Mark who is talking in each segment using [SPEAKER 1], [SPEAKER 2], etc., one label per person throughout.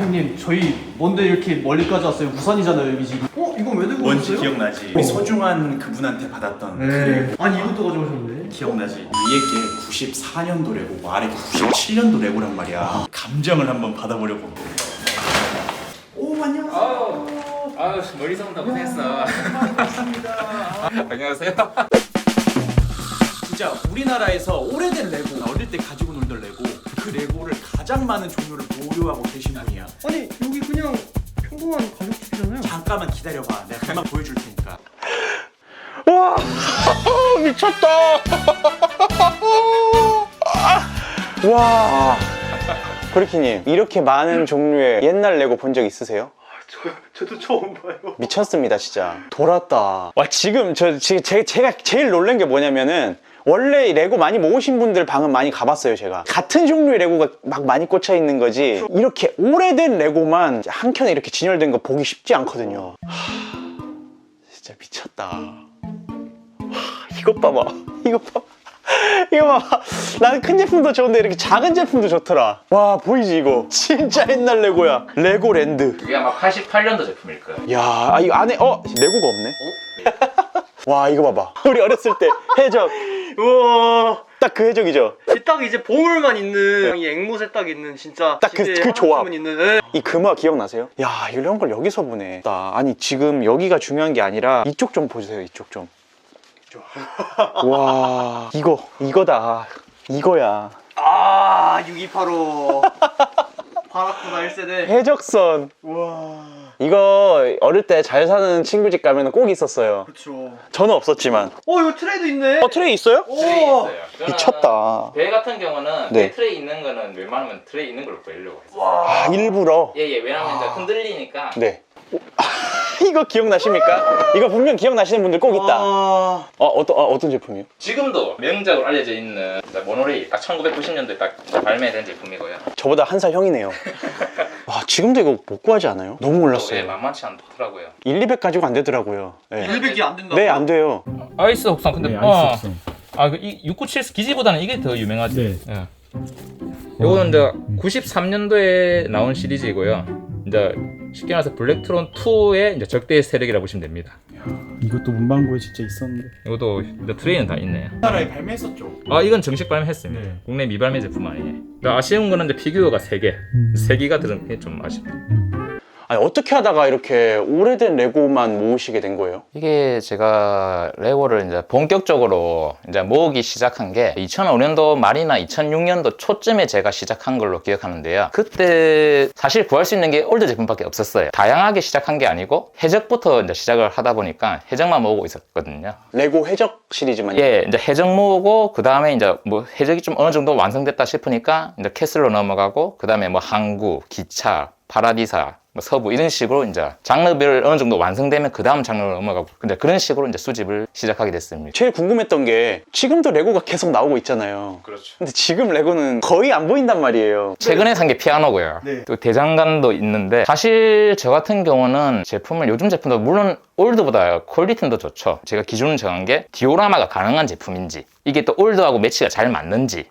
[SPEAKER 1] 형님 저희 뭔데 이렇게 멀리까지 왔어요? 부산이잖아요 여기 지금. 이건 왜 들고
[SPEAKER 2] 뭔지
[SPEAKER 1] 오셨어요?
[SPEAKER 2] 기억나지? 우리 소중한 그분한테 받았던
[SPEAKER 1] 네. 아니 이것도 가져오셨네.
[SPEAKER 2] 기억나지? 위에 게 94년도 레고고 아래 게 97년도 레고란 말이야. 감정을 한번 받아보려고. 오 안녕하세요.
[SPEAKER 3] 아유 멀리서 온다고 고생했어.
[SPEAKER 2] 반갑습니다.
[SPEAKER 3] 안녕하세요.
[SPEAKER 2] 진짜 우리나라에서 오래된 레고, 어릴 때 가지고 놀던 레고, 그 레고를 가장 많은 종류를 보유하고 계신 분이야.
[SPEAKER 1] 아니 여기 그냥 평범한 가죽집이잖아요.
[SPEAKER 2] 잠깐만 기다려봐. 내가 금방 보여줄 테니까.
[SPEAKER 4] 와 미쳤다. 와 브리키님 이렇게 많은 종류의 옛날 레고 본 적 있으세요?
[SPEAKER 1] 저도 처음 봐요.
[SPEAKER 4] 미쳤습니다 진짜. 돌았다. 와 지금 제가 제일 놀란 게 뭐냐면은 원래 레고 많이 모으신 분들 방은 많이 가봤어요. 제가 같은 종류의 레고가 막 많이 꽂혀 있는 거지 이렇게 오래된 레고만 한 켠에 이렇게 진열된 거 보기 쉽지 않거든요. 진짜 미쳤다. 이것 봐봐. 이것 봐봐. 이거 봐봐. 나는 큰 제품도 좋은데 이렇게 작은 제품도 좋더라. 와 보이지 이거? 진짜 옛날 레고야. 레고랜드.
[SPEAKER 3] 이게 아마 88년도 제품일 거야.
[SPEAKER 4] 야 이 안에 레고가 없네. 와 이거 봐봐. 우리 어렸을 때 해적.
[SPEAKER 1] 우와.
[SPEAKER 4] 딱 그 해적이죠.
[SPEAKER 1] 딱 이제 보물만 있는 이 앵무새 딱 있는 진짜
[SPEAKER 4] 딱 그
[SPEAKER 1] 집에
[SPEAKER 4] 조합.
[SPEAKER 1] 하나쯤은 있는. 네.
[SPEAKER 4] 이 금화 기억나세요? 야 이런 걸 여기서 보네. 아니 지금 여기가 중요한 게 아니라 이쪽 좀 보세요. 이쪽 좀. 와 이거다. 이거야.
[SPEAKER 1] 6285. 바라쿠다 1세대.
[SPEAKER 4] 해적선.
[SPEAKER 1] 우와.
[SPEAKER 4] 이거 어릴 때 잘 사는 친구 집 가면 꼭 있었어요.
[SPEAKER 1] 그쵸.
[SPEAKER 4] 저는 없었지만.
[SPEAKER 1] 이거 트레이도 있네.
[SPEAKER 4] 트레이 있어요?
[SPEAKER 3] 트레이 있어요.
[SPEAKER 4] 미쳤다.
[SPEAKER 3] 배 같은 경우는
[SPEAKER 4] 네.
[SPEAKER 3] 배 트레이 있는 거는 웬만하면 트레이 있는 걸로 보이려고 했어요.
[SPEAKER 4] 아 일부러.
[SPEAKER 3] 예예. 왜냐면 이제 흔들리니까.
[SPEAKER 4] 네. 이거 기억나십니까? 이거 분명 기억나시는 분들 꼭 있다. 어떤 제품이요?
[SPEAKER 3] 지금도 명작으로 알려져 있는 모노레일 딱 1990년도에 딱 발매된 제품이고요.
[SPEAKER 4] 저보다 한 살 형이네요. 와 지금도 이거 못 구하지 않아요? 너무
[SPEAKER 3] 예,
[SPEAKER 4] 몰랐어요.
[SPEAKER 3] 만만치 않더라고요.
[SPEAKER 4] 1, 200 가지고 안 되더라고요. 네.
[SPEAKER 1] 100이 안 된다.
[SPEAKER 4] 네, 안 돼요.
[SPEAKER 3] 아이스 혹성 근데
[SPEAKER 5] 네, 아이스 옥상.
[SPEAKER 3] 이 697 기지보다는 이게 더 유명하지.
[SPEAKER 5] 네.
[SPEAKER 3] 예. 요거는 이제 93년도에 나온 시리즈이고요. 이제 쉽게 말해서 블랙트론 2의 이제 적대 세력이라고 보시면 됩니다.
[SPEAKER 5] 이것도 문방구에 진짜 있었는데.
[SPEAKER 3] 이것도 이제 트레이는 다 있네요.
[SPEAKER 2] 우리나라에 발매했었죠.
[SPEAKER 3] 이건 정식 발매했습니다.
[SPEAKER 5] 네.
[SPEAKER 3] 국내 미발매 제품 아니에요. 아쉬운 거는 이제 피규어가 3개, 3개가 들은 게 좀 아쉽다.
[SPEAKER 4] 아니 어떻게 하다가 이렇게 오래된 레고만 모으시게 된 거예요?
[SPEAKER 3] 이게 제가 레고를 이제 본격적으로 이제 모으기 시작한 게 2005년도 말이나 2006년도 초쯤에 제가 시작한 걸로 기억하는데요. 그때 사실 구할 수 있는 게 올드 제품밖에 없었어요. 다양하게 시작한 게 아니고 해적부터 이제 시작을 하다 보니까 해적만 모으고 있었거든요.
[SPEAKER 4] 레고 해적 시리즈만요?
[SPEAKER 3] 예, 이제 해적 모으고 그 다음에 이제 뭐 해적이 좀 어느 정도 완성됐다 싶으니까 이제 캐슬로 넘어가고 그 다음에 뭐 항구, 기차, 파라디사, 뭐 서부 이런 식으로 이제 장르별 어느 정도 완성되면 그 다음 장르로 넘어가고 근데 그런 식으로 이제 수집을 시작하게 됐습니다.
[SPEAKER 4] 제일 궁금했던 게 지금도 레고가 계속 나오고 있잖아요.
[SPEAKER 2] 그렇죠.
[SPEAKER 4] 근데 지금 레고는 거의 안 보인단 말이에요.
[SPEAKER 3] 최근에 산 게 피아노고요.
[SPEAKER 1] 네.
[SPEAKER 3] 또 대장간도 있는데 사실 저 같은 경우는 제품을 요즘 제품도 물론 올드보다 퀄리티는 더 좋죠. 제가 기준을 정한 게 디오라마가 가능한 제품인지 이게 또 올드하고 매치가 잘 맞는지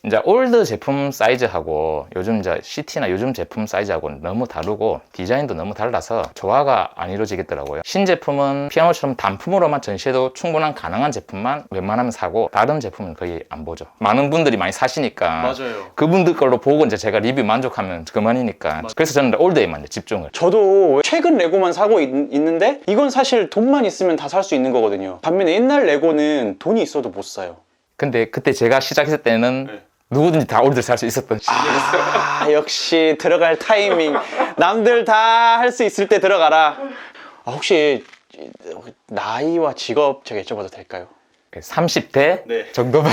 [SPEAKER 3] 이제 올드 제품 사이즈하고 요즘 이제 CT나 요즘 제품 사이즈하고는 너무 다르고 디자인도 너무 달라서 조화가 안 이루어지겠더라고요. 신제품은 피아노처럼 단품으로만 전시해도 충분한 가능한 제품만 웬만하면 사고 다른 제품은 거의 안 보죠. 많은 분들이 많이 사시니까
[SPEAKER 4] 맞아요.
[SPEAKER 3] 그분들 걸로 보고 이제 제가 리뷰 만족하면 그만이니까 그래서 저는 올드에만 이제 집중을.
[SPEAKER 4] 저도 최근 레고만 사고 있는데 이건 사실 돈만 있으면 다 살 수 있는 거거든요. 반면에 옛날 레고는 돈이 있어도 못 사요.
[SPEAKER 3] 근데 그때 제가 시작했을 때는
[SPEAKER 4] 네.
[SPEAKER 3] 누구든지 다 올드를 살 수 있었던 시기였어요.
[SPEAKER 4] 역시 들어갈 타이밍. 남들 다 할 수 있을 때 들어가라. 혹시 나이와 직업 제가 여쭤봐도 될까요?
[SPEAKER 3] 30대
[SPEAKER 4] 네.
[SPEAKER 3] 정도만.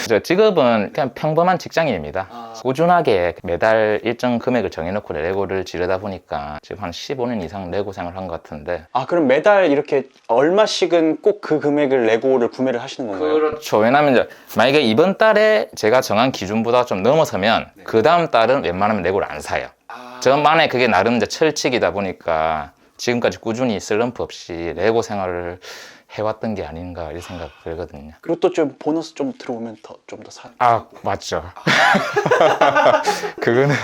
[SPEAKER 3] 저 직업은 그냥 평범한 직장인입니다. 꾸준하게 매달 일정 금액을 정해놓고 레고를 지르다 보니까 지금 한 15년 이상 레고 생활을 한 것 같은데.
[SPEAKER 4] 그럼 매달 이렇게 얼마씩은 꼭 그 금액을 레고를 구매를 하시는 건가요?
[SPEAKER 3] 그렇죠. 왜냐면 이제 만약에 이번 달에 제가 정한 기준보다 좀 넘어서면 그 다음 달은 웬만하면 레고를 안 사요. 저만의 그게 나름 이제 철칙이다 보니까 지금까지 꾸준히 슬럼프 없이 레고 생활을 해왔던 게 아닌가 이 생각 들거든요.
[SPEAKER 4] 그리고 또 좀 보너스 좀 들어오면 좀 더 사.
[SPEAKER 3] 아 맞죠. 그거는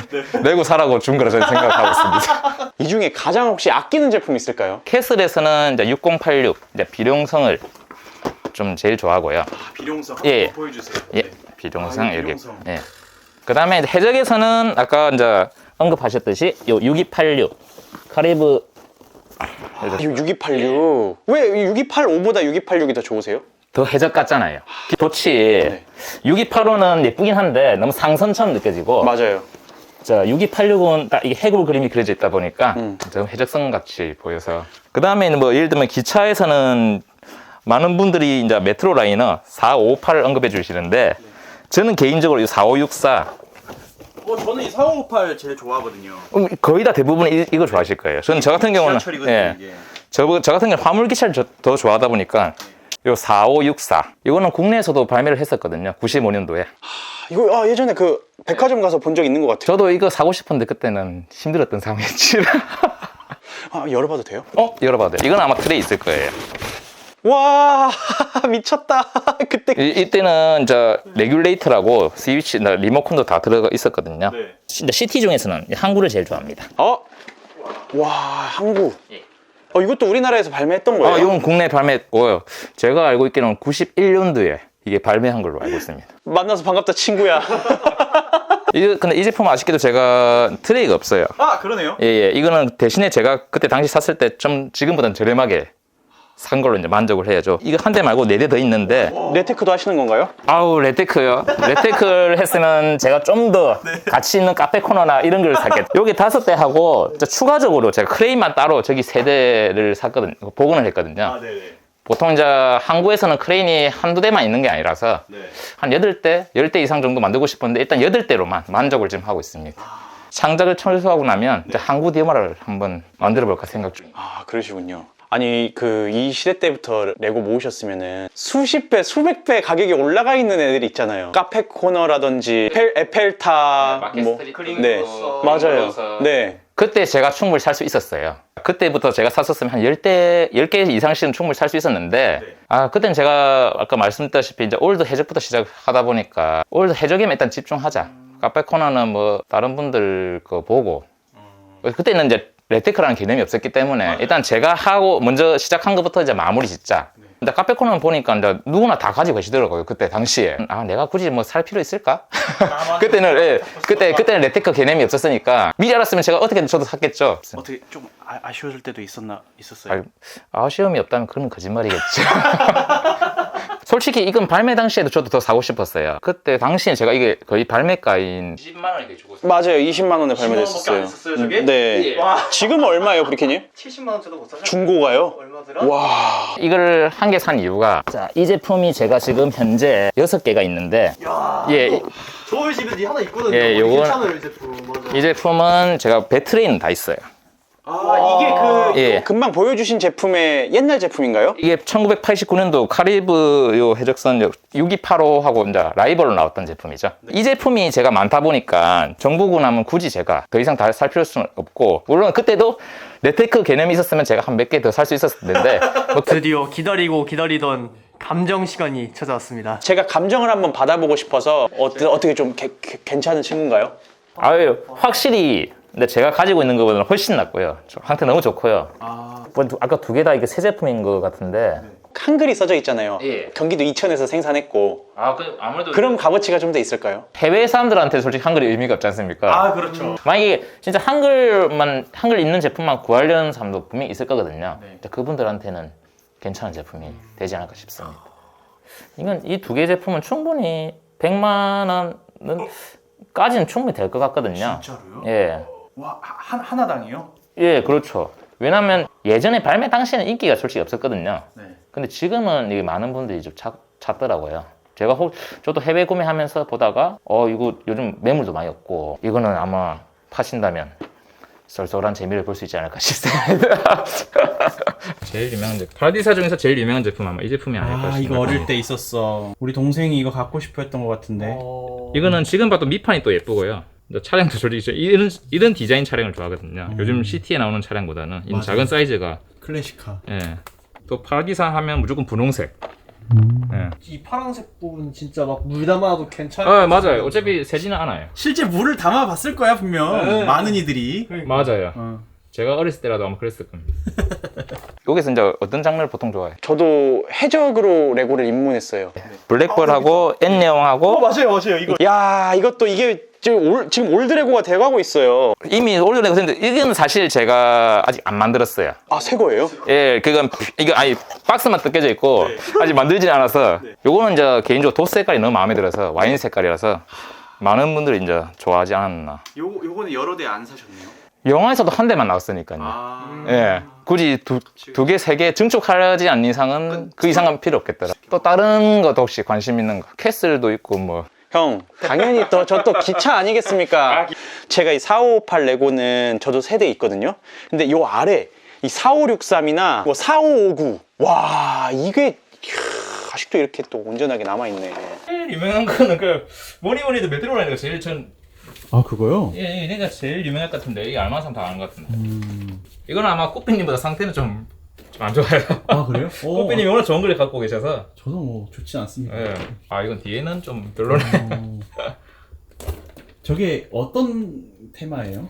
[SPEAKER 3] 내고 사라고 준 거라 저는 생각하고 있습니다.
[SPEAKER 4] 이 중에 가장 혹시 아끼는 제품 있을까요?
[SPEAKER 3] 캐슬에서는 이제 6086 이제 비룡성을 좀 제일 좋아하고요.
[SPEAKER 2] 비룡성
[SPEAKER 3] 예.
[SPEAKER 2] 한번 보여주세요.
[SPEAKER 3] 예,
[SPEAKER 2] 네.
[SPEAKER 3] 비룡성
[SPEAKER 2] 아, 이
[SPEAKER 3] 여기.
[SPEAKER 2] 비룡성.
[SPEAKER 3] 예. 그다음에 이제 해적에서는 아까 이제 언급하셨듯이 요 6286 카리브
[SPEAKER 4] 6286. 왜 6285보다 6286이 더 좋으세요?
[SPEAKER 3] 더 해적 같잖아요. 돛이 6285는 예쁘긴 한데 너무 상선처럼 느껴지고
[SPEAKER 4] 맞아요.
[SPEAKER 3] 자 6286은 딱 이게 해골 그림이 그려져 있다 보니까 좀 해적성 같이 보여서 그 다음에는 뭐 예를 들면 기차에서는 많은 분들이 이제 메트로 라이너 4558을 언급해 주시는데 저는 개인적으로 이 4564
[SPEAKER 2] 저는 이 4558 제일 좋아하거든요.
[SPEAKER 3] 거의 다 대부분 이거 좋아하실 거예요. 저는 저 같은 경우는
[SPEAKER 2] 지하철이거든요,
[SPEAKER 3] 예,
[SPEAKER 2] 이게.
[SPEAKER 3] 저 같은 경우는 화물 기차를 더 좋아하다 보니까 요 4564 이거는 국내에서도 발매를 했었거든요. 95년도에.
[SPEAKER 4] 이거 예전에 그 백화점 가서 본 적 있는 것 같아요.
[SPEAKER 3] 저도 이거 사고 싶었는데 그때는 힘들었던 상황이었지.
[SPEAKER 4] 열어봐도 돼요?
[SPEAKER 3] 열어봐도 돼요. 이건 아마 틀에 있을 거예요.
[SPEAKER 4] 와 미쳤다. 그때
[SPEAKER 3] 이때는 이제 레귤레이터라고 스위치, 리모컨도 다 들어가 있었거든요.
[SPEAKER 2] 네.
[SPEAKER 3] 진짜 CT 중에서는 항구를 제일 좋아합니다.
[SPEAKER 4] 와 항구. 이것도 우리나라에서 발매했던 거예요?
[SPEAKER 3] 이건 국내 발매했고요. 제가 알고 있기로는 91년도에 이게 발매한 걸로 알고 있습니다.
[SPEAKER 4] 만나서 반갑다 친구야.
[SPEAKER 3] 근데 이 제품 아쉽게도 제가 트레이가 없어요.
[SPEAKER 2] 아 그러네요.
[SPEAKER 3] 예. 이거는 대신에 제가 그때 당시 샀을 때 좀 지금보다는 저렴하게 산 걸로 이제 만족을 해야죠. 이거 한 대 말고 4대 더 있는데.
[SPEAKER 4] 레테크도 하시는 건가요?
[SPEAKER 3] 아우, 레테크요. 레테크를 했으면 제가 좀 더 가치 있는 카페 코너나 이런 걸 샀겠죠. 여기 5대 하고 추가적으로 제가 크레인만 따로 저기 3대를 샀거든요. 복원을 했거든요.
[SPEAKER 2] 아 네네.
[SPEAKER 3] 보통 이제 항구에서는 크레인이 한두 대만 있는 게 아니라서
[SPEAKER 2] 네.
[SPEAKER 3] 한 8대, 10대 이상 정도 만들고 싶었는데 일단 8대로만 만족을 지금 하고 있습니다. 창작을 철수하고 나면 이제 항구 디오마를 한번 만들어 볼까 생각 중입니다.
[SPEAKER 4] 그러시군요. 아니 이 시대 때부터 레고 모으셨으면은 수십 배, 수백 배 가격이 올라가 있는 애들이 있잖아요. 카페 코너라든지 에펠탑 네 맞아요. 네.
[SPEAKER 3] 그때 제가 충분히 살 수 있었어요. 그때부터 제가 샀었으면 한 10개 이상씩은 충분히 살 수 있었는데 그때는 제가 아까 말씀드렸다시피 이제 올드 해적부터 시작하다 보니까 올드 해적에만 일단 집중하자. 카페 코너는 뭐 다른 분들 거 보고 그때는 이제 레테크라는 개념이 없었기 때문에 일단 제가 하고 먼저 시작한 것부터 이제 마무리 짓자. 근데 카페 코너는 보니까 이제 누구나 다 가지고 계시더라고요. 그때 당시에. 내가 굳이 뭐 살 필요 있을까? 그때는 그때는 레테크 개념이 없었으니까 미리 알았으면 제가 어떻게든 저도 샀겠죠.
[SPEAKER 2] 어떻게 좀 아쉬워질 때도 있었어요?
[SPEAKER 3] 아쉬움이 없다면 그러면 거짓말이겠죠. 솔직히 이건 발매 당시에도 저도 더 사고 싶었어요. 그때 당시에 제가 이게 거의 발매가인 20만 원이게 주고
[SPEAKER 4] 맞아요. 20만 원에 발매됐었어요.
[SPEAKER 2] 20만 원밖에 안 했었어요, 저게?
[SPEAKER 4] 네.
[SPEAKER 3] 지금
[SPEAKER 4] 얼마예요, 브리케님?
[SPEAKER 1] 70만 원짜리 못 사죠?
[SPEAKER 4] 중고가요?
[SPEAKER 1] 얼마더라?
[SPEAKER 4] 와.
[SPEAKER 3] 이걸 한 개 산 이유가 이 제품이 제가 지금 현재 6개가 있는데
[SPEAKER 1] 야,
[SPEAKER 3] 예,
[SPEAKER 1] 저희 집에도 하나 있거든요.
[SPEAKER 3] 예, 요건-
[SPEAKER 1] 괜찮아요, 이 제품. 맞아.
[SPEAKER 3] 이 제품은 제가 배트레이는 다 있어요.
[SPEAKER 1] 이게
[SPEAKER 3] 예.
[SPEAKER 4] 금방 보여주신 제품의 옛날 제품인가요?
[SPEAKER 3] 이게 1989년도 카리브 요 해적선 6285하고 이제 라이벌로 나왔던 제품이죠. 이 제품이 제가 많다 보니까 정부고 나면 굳이 제가 더 이상 다 살 필요는 없고 물론 그때도 레테크 개념이 있었으면 제가 한 몇 개 더 살 수 있었을 텐데
[SPEAKER 1] 드디어 기다리던 감정 시간이 찾아왔습니다.
[SPEAKER 4] 제가 감정을 한번 받아보고 싶어서 어떻게 좀 괜찮은 친구인가요?
[SPEAKER 3] 확실히 근데 제가 가지고 있는 것보다는 훨씬 낫고요. 상태 너무 좋고요. 아까 2개 다 이게 새 제품인 것 같은데.
[SPEAKER 4] 한글이 써져 있잖아요.
[SPEAKER 3] 예.
[SPEAKER 4] 경기도 이천에서 생산했고
[SPEAKER 3] 아무래도
[SPEAKER 4] 그럼 값어치가 좀 더 있을까요?
[SPEAKER 3] 해외 사람들한테 솔직히 한글이 의미가 없지 않습니까?
[SPEAKER 2] 그렇죠.
[SPEAKER 3] 만약에 진짜 한글 있는 제품만 구하려는 사람도 분명히 있을 거거든요. 근데 그분들한테는 괜찮은 제품이 되지 않을까 싶습니다. 이건 이 2개 제품은 충분히 100만 원은 까지는 충분히 될 것 같거든요.
[SPEAKER 2] 진짜로요?
[SPEAKER 3] 예.
[SPEAKER 2] 와 하나당이요?
[SPEAKER 3] 예, 그렇죠. 왜냐면 예전에 발매 당시에는 인기가 솔직히 없었거든요.
[SPEAKER 2] 네.
[SPEAKER 3] 근데 지금은 이게 많은 분들이 좀 찾더라고요. 제가 저도 해외 구매하면서 보다가 이거 요즘 매물도 많이 없고 이거는 아마 파신다면 쏠쏠한 재미를 볼 수 있지 않을까 싶습니다. 제일 유명한 제품 파라디사 중에서 제일 유명한 제품 아마 이 제품이 아닐까 싶습니다.
[SPEAKER 5] 이거 어릴 때 있었어. 우리 동생이 이거 갖고 싶어 했던 것 같은데.
[SPEAKER 3] 이거는 지금 봐도 밑판이 또 예쁘고요. 차량도 솔직히 이런 디자인 차량을 좋아하거든요. 요즘 CT에 나오는 차량보다는 이 작은 사이즈가
[SPEAKER 5] 클래식카.
[SPEAKER 3] 예. 또 파라디사 하면 무조건 분홍색. 예.
[SPEAKER 1] 이 파란색 부분 진짜 막 물 담아도 괜찮아요.
[SPEAKER 3] 맞아요. 어차피 새지는 않아요.
[SPEAKER 2] 실제 물을 담아봤을 거야 분명.
[SPEAKER 1] 네.
[SPEAKER 2] 많은 이들이.
[SPEAKER 3] 맞아요. 제가 어렸을 때라도 아마 그랬을 겁니다. 여기서 이제 어떤 장르를 보통 좋아해?
[SPEAKER 4] 저도 해적으로 레고를 입문했어요.
[SPEAKER 3] 블랙벌하고 N여왕하고
[SPEAKER 2] 맞아요 이거.
[SPEAKER 4] 야, 이것도 이게 지금 올드레고가 돼가고 있어요.
[SPEAKER 3] 이미 올려내고 했는데 이건 사실 제가 아직 안 만들었어요.
[SPEAKER 4] 아, 새 거예요?
[SPEAKER 3] 예, 그건 이거 아니 박스만 뜯겨져 있고 아직 만들진 않아서 요거는 이제 개인적으로 도 색깔이 너무 마음에 들어서 와인 색깔이라서 많은 분들이 이제 좋아하지 않았나.
[SPEAKER 2] 요거는 여러 대 안 사셨네요.
[SPEAKER 3] 영화에서도 한 대만 나왔으니까요. 예, 굳이 두 개, 세 개 증축하지 않는 이상은 그 이상은 필요 없겠더라. 또 다른 것도 혹시 관심 있는 거? 캐슬도 있고 뭐.
[SPEAKER 4] 형, 당연히 저 또 기차 아니겠습니까? 제가 이 4558 레고는 저도 세대 있거든요. 근데 요 아래 이 4563이나 뭐 4559. 와, 이게 아직도 이렇게 또 온전하게 남아있네.
[SPEAKER 3] 제일 유명한 거는 그 뭐니 해도 메트로라인가 제일
[SPEAKER 5] 아 그거요?
[SPEAKER 3] 예, 얘가 제일 유명할 것 같은데 이게 알만한 사람 다 아는 것 같은데. 이거는 아마 꽃비님보다 상태는 좀 안 좋아요.
[SPEAKER 5] 아 그래요?
[SPEAKER 3] 꽃비님이 워낙 좋은 걸 갖고 계셔서.
[SPEAKER 5] 저도 뭐 좋지 않습니다.
[SPEAKER 3] 예. 아 이건 뒤에는 좀 별로네.
[SPEAKER 5] 저게 어떤 테마예요?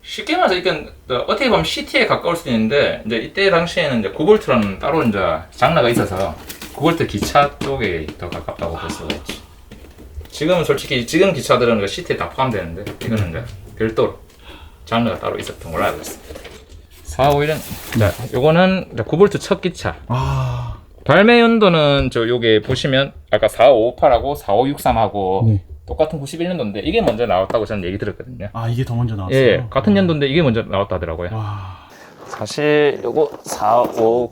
[SPEAKER 3] 쉽게 말해서 이건 어떻게 보면 CT에 가까울 수도 있는데 이제 이때 당시에는 이제 9V는 따로 이제 장르가 있어서 9V 기차 쪽에 더 가깝다고 볼 수가 있지. 지금은 솔직히 지금 기차들은 그 CT에 다 포함되는데 이거는 이제 별도로 장르가 따로 있었던 걸로 알고 있습니다. 451은 자, 요거는 9V 첫 기차.
[SPEAKER 5] 아
[SPEAKER 3] 발매 연도는 저 요게 보시면 아까 4558하고 4563하고
[SPEAKER 5] 네.
[SPEAKER 3] 똑같은 91년도인데 이게 먼저 나왔다고 저는 얘기 들었거든요.
[SPEAKER 5] 아 이게 더 먼저 나왔어요?
[SPEAKER 3] 예, 같은 연도인데 이게 먼저 나왔다 하더라고요.
[SPEAKER 5] 와
[SPEAKER 3] 사실 요거 459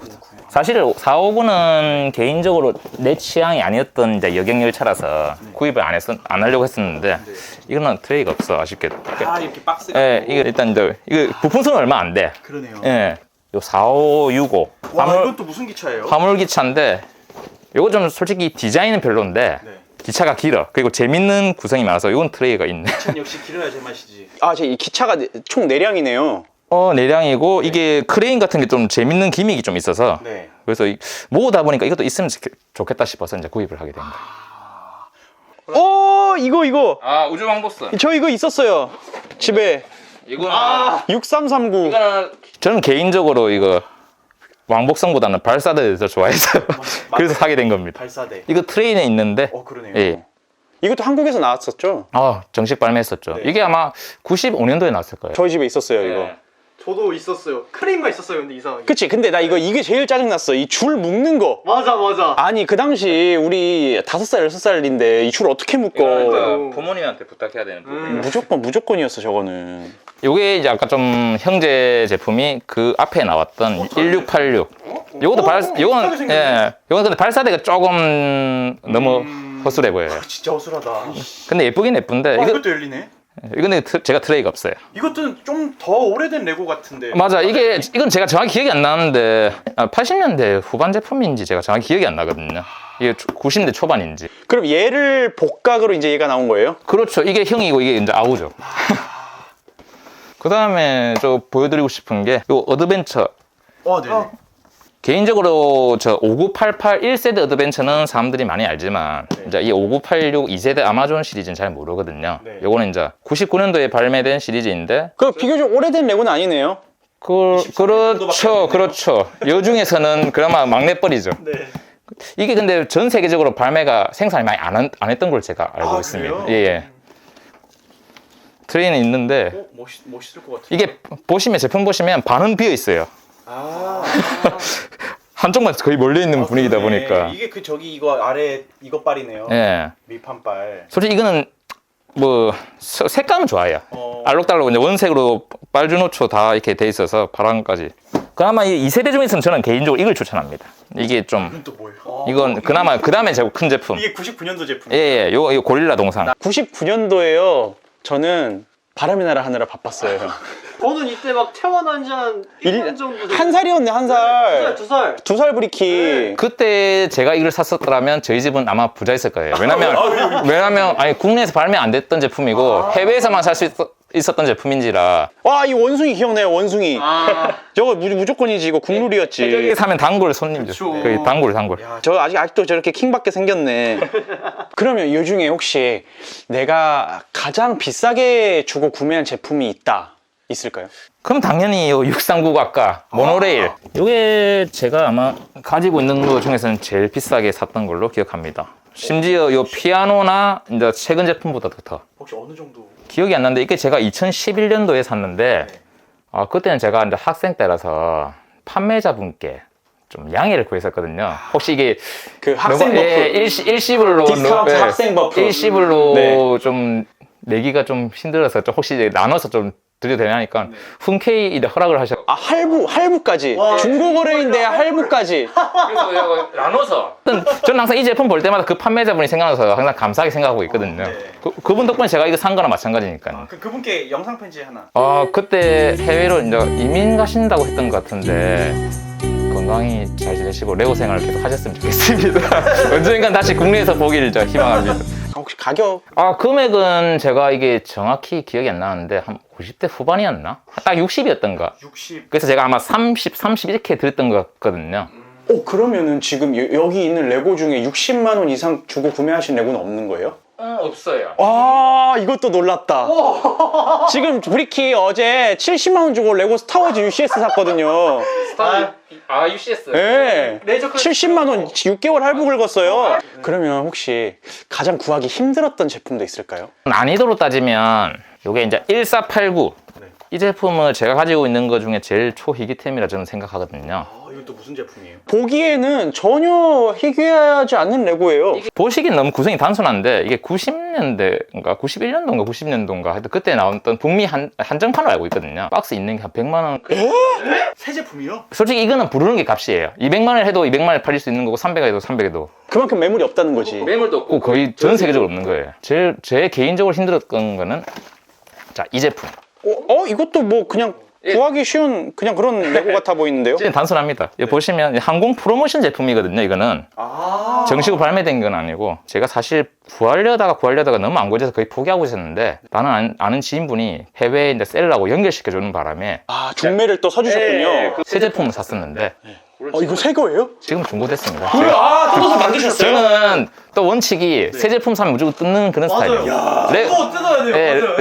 [SPEAKER 3] 사실 459는 개인적으로 내 취향이 아니었던 이제 여객열차라서 구입을 안 하려고 했었는데 이거는 트레이가 없어 아쉽게도.
[SPEAKER 2] 아 이렇게 박스가.
[SPEAKER 3] 예, 이거 일단 이거 부품수는 얼마 안 돼.
[SPEAKER 2] 그러네요.
[SPEAKER 3] 예, 요 4565
[SPEAKER 2] 와 이것도 무슨 기차예요?
[SPEAKER 3] 화물기차인데 요거 좀 솔직히 디자인은 별론데
[SPEAKER 2] 네.
[SPEAKER 3] 기차가 길어. 그리고 재밌는 구성이 많아서 이건 트레이가 있네.
[SPEAKER 2] 참 역시 길어야 제맛이지.
[SPEAKER 4] 아, 이 기차가 총 4량이네요.
[SPEAKER 3] 내량이고 이게 크레인 같은 게 좀 재밌는 기믹이 좀 있어서
[SPEAKER 2] 네.
[SPEAKER 3] 그래서 모으다 보니까 이것도 있으면 좋겠다 싶어서 이제 구입을 하게 된 거예요.
[SPEAKER 4] 오, 이거.
[SPEAKER 3] 아, 우주왕복스.
[SPEAKER 4] 저 이거 있었어요. 집에.
[SPEAKER 3] 이거는
[SPEAKER 4] 6339.
[SPEAKER 3] 저는 개인적으로 이거 왕복성보다는 발사대를 더 좋아해서 그래서 사게 된 겁니다.
[SPEAKER 2] 발사대.
[SPEAKER 3] 이거 트레인에 있는데
[SPEAKER 2] 그러네요.
[SPEAKER 3] 예.
[SPEAKER 4] 이것도 한국에서 나왔었죠?
[SPEAKER 3] 정식 발매했었죠.
[SPEAKER 2] 네.
[SPEAKER 3] 이게 아마 95년도에 나왔을 거예요.
[SPEAKER 4] 저희 집에 있었어요, 이거.
[SPEAKER 1] 저도 있었어요. 크림만 있었어요. 근데 이상하게.
[SPEAKER 4] 그치, 근데 나 이게 제일 짜증났어. 이 줄 묶는 거.
[SPEAKER 1] 맞아.
[SPEAKER 4] 아니, 그 당시 우리 5살, 6살인데 이 줄 어떻게 묶어.
[SPEAKER 3] 부모님한테 부탁해야 되는 부분.
[SPEAKER 4] 무조건이었어, 저거는.
[SPEAKER 3] 요게 이제 아까 좀 형제 제품이 그 앞에 나왔던 1686. 요건 예. 요건 근데 발사대가 조금 너무 허술해 보여요.
[SPEAKER 2] 진짜 허술하다.
[SPEAKER 3] 근데 예쁘긴 예쁜데
[SPEAKER 2] 이것도 열리네.
[SPEAKER 3] 이건 제가 트레이가 없어요.
[SPEAKER 2] 이것도 좀 더 오래된 레고 같은데.
[SPEAKER 3] 맞아. 이건 제가 정확히 기억이 안 나는데 80년대 후반 제품인지 제가 정확히 기억이 안 나거든요. 이게 90년대 초반인지.
[SPEAKER 4] 그럼 얘를 복각으로 이제 얘가 나온 거예요?
[SPEAKER 3] 그렇죠. 이게 형이고 이게 이제 아우죠. 그 다음에 저 보여드리고 싶은 게 요 어드벤처.
[SPEAKER 2] 네네.
[SPEAKER 3] 개인적으로 저 5988 1세대 어드벤처는 사람들이 많이 알지만 이제 이 5986 2세대 아마존 시리즈는 잘 모르거든요.
[SPEAKER 2] 네.
[SPEAKER 3] 요거는 이제 99년도에 발매된 시리즈인데
[SPEAKER 4] 그럼 비교적 오래된 레고는 아니네요?
[SPEAKER 3] 그렇죠. 요 중에서는 그나마 막내뻘이죠.
[SPEAKER 2] 네.
[SPEAKER 3] 이게 근데 전 세계적으로 발매가 생산이 많이 안 했던 걸 제가 알고 있습니다.
[SPEAKER 2] 그래요?
[SPEAKER 3] 예. 트레이는 있는데
[SPEAKER 2] 멋있을 것 같아요.
[SPEAKER 3] 이게 제품 보시면 반은 비어 있어요.
[SPEAKER 2] 아.
[SPEAKER 3] 한쪽만 거의 몰려 있는 분위기다 보니까.
[SPEAKER 2] 이게 저기 이거 아래 이거 빨이네요.
[SPEAKER 3] 예.
[SPEAKER 2] 밀판빨.
[SPEAKER 3] 솔직히 이거는 뭐 색감은 좋아요. 알록달록 이제 원색으로 빨주노초 다 이렇게 돼 있어서 파랑까지. 그나마 이 2세대 중에서는 저는 개인적으로 이걸 추천합니다. 이게 좀
[SPEAKER 2] 이건 또 뭐예요?
[SPEAKER 3] 이건 그나마 그 다음에 제일 큰 제품.
[SPEAKER 2] 이게 99년도 제품.
[SPEAKER 3] 예. 이거 고릴라 동상.
[SPEAKER 4] 99년도에요. 저는 바람의 나라 하느라 바빴어요.
[SPEAKER 1] 저는 이때 막 태어난 지 한 1년 정도 됐어요.
[SPEAKER 4] 한 살이었네, 한 살.
[SPEAKER 1] 2살.
[SPEAKER 4] 2살 브리키.
[SPEAKER 3] 그때 제가 이걸 샀었더라면 저희 집은 아마 부자였을 거예요. 왜냐면 아니 국내에서 발매 안 됐던 제품이고 해외에서만 살 수 있었던 제품인지라.
[SPEAKER 4] 와, 이 원숭이 기억나요? 원숭이. 저거 무조건이지. 이거 국룰이었지.
[SPEAKER 3] 여기 사면 단골 손님이죠.
[SPEAKER 1] 그쵸.
[SPEAKER 3] 거의 단골.
[SPEAKER 4] 저 아직도 저렇게 킹받게 생겼네. 그러면 이 중에 혹시 내가 가장 비싸게 주고 구매한 제품이 있을까요?
[SPEAKER 3] 그럼 당연히 요 639 아까 모노레일. 이게 제가 아마 가지고 있는 것 중에서는 제일 비싸게 샀던 걸로 기억합니다. 심지어 요 피아노나 이제 최근 제품보다도 더.
[SPEAKER 2] 혹시 어느 정도?
[SPEAKER 3] 기억이 안 나는데 이게 제가 2011년도에 샀는데 그때는 제가 이제 학생 때라서 판매자분께 좀 양해를 구했었거든요. 혹시 이게
[SPEAKER 4] 그 학생 버프.
[SPEAKER 3] 일시불로
[SPEAKER 4] 디스카운트 학생 버프.
[SPEAKER 3] 일시불로
[SPEAKER 4] 네.
[SPEAKER 3] 좀 내기가 좀 힘들어서 좀 혹시 이제 나눠서 좀 드려도 되냐니까 흔쾌히 허락을 하셔.
[SPEAKER 4] 아, 할부까지. 중고거래인데 할부까지.
[SPEAKER 3] 그래서 나눠서. 저는 항상 이 제품 볼 때마다 그 판매자분이 생각나서 항상 감사하게 생각하고 있거든요. 그분 덕분에 제가 이거 산 거나 마찬가지니까요.
[SPEAKER 2] 그분께 영상 편지 하나.
[SPEAKER 3] 그때 해외로 이제 이민 가신다고 했던 것 같은데 건강히 잘 지내시고 레고 생활 계속 하셨으면 좋겠습니다. 언젠간 다시 국내에서 보기를 저 희망합니다.
[SPEAKER 4] 혹시 가격?
[SPEAKER 3] 금액은 제가 이게 정확히 기억이 안 나는데 한 50대 후반이었나? 딱 60이었던가.
[SPEAKER 2] 60.
[SPEAKER 3] 그래서 제가 아마 30 이렇게 들었던 것 같거든요.
[SPEAKER 4] 그러면은 지금 여기 있는 레고 중에 60만 원 이상 주고 구매하신 레고는 없는 거예요?
[SPEAKER 3] 없어요.
[SPEAKER 4] 아, 이것도 놀랐다. 지금 브리키 어제 70만 원 주고 레고 스타워즈 UCS 샀거든요.
[SPEAKER 3] UCS.
[SPEAKER 4] 네. 70만 원 6개월 할부 긁었어요. 그러면 혹시 가장 구하기 힘들었던 제품도 있을까요?
[SPEAKER 3] 난이도로 따지면 이게 이제 1489. 이 제품은 제가 가지고 있는 것 중에 제일 초희귀템이라 저는 생각하거든요.
[SPEAKER 2] 이것도 무슨 제품이에요?
[SPEAKER 4] 보기에는 전혀 희귀하지 않는 레고예요.
[SPEAKER 3] 보시기엔 너무 구성이 단순한데 이게 90년대인가 91년도인가 90년도인가 하여튼 그때 나왔던 북미 한정판을 알고 있거든요. 박스 있는 게 한 100만 원.
[SPEAKER 2] 새 제품이요?
[SPEAKER 3] 솔직히 이거는 부르는 게 값이에요. 200만 원 해도 200만 원 팔릴 수 있는 거고 300에 해도 300에도.
[SPEAKER 4] 그만큼 매물이 없다는 거지.
[SPEAKER 3] 매물도 없고 거의 전 세계적으로 없는 거예요. 제 개인적으로 힘들었던 거는 자, 이 제품.
[SPEAKER 4] 이것도 뭐 그냥 구하기 쉬운 그냥 그런 레고 같아 보이는데요?
[SPEAKER 3] 진짜 단순합니다. 여기 보시면 항공 프로모션 제품이거든요. 이거는 정식으로 발매된 건 아니고 제가 사실 구하려다가 너무 안 구해져서 거의 포기하고 있었는데 나는 아는 지인분이 해외에 이제 셀러하고 연결시켜주는 바람에
[SPEAKER 4] 아, 중매를 또 서주셨군요.
[SPEAKER 3] 새 제품을 샀었는데
[SPEAKER 4] 이거 새 거예요?
[SPEAKER 3] 지금 중고됐습니다.
[SPEAKER 4] 뜯어서 만드셨어요?
[SPEAKER 3] 저는 또 원칙이 새 제품 사면 무조건 뜯는 그런 스타일이에요.
[SPEAKER 1] 뜯어야 돼요.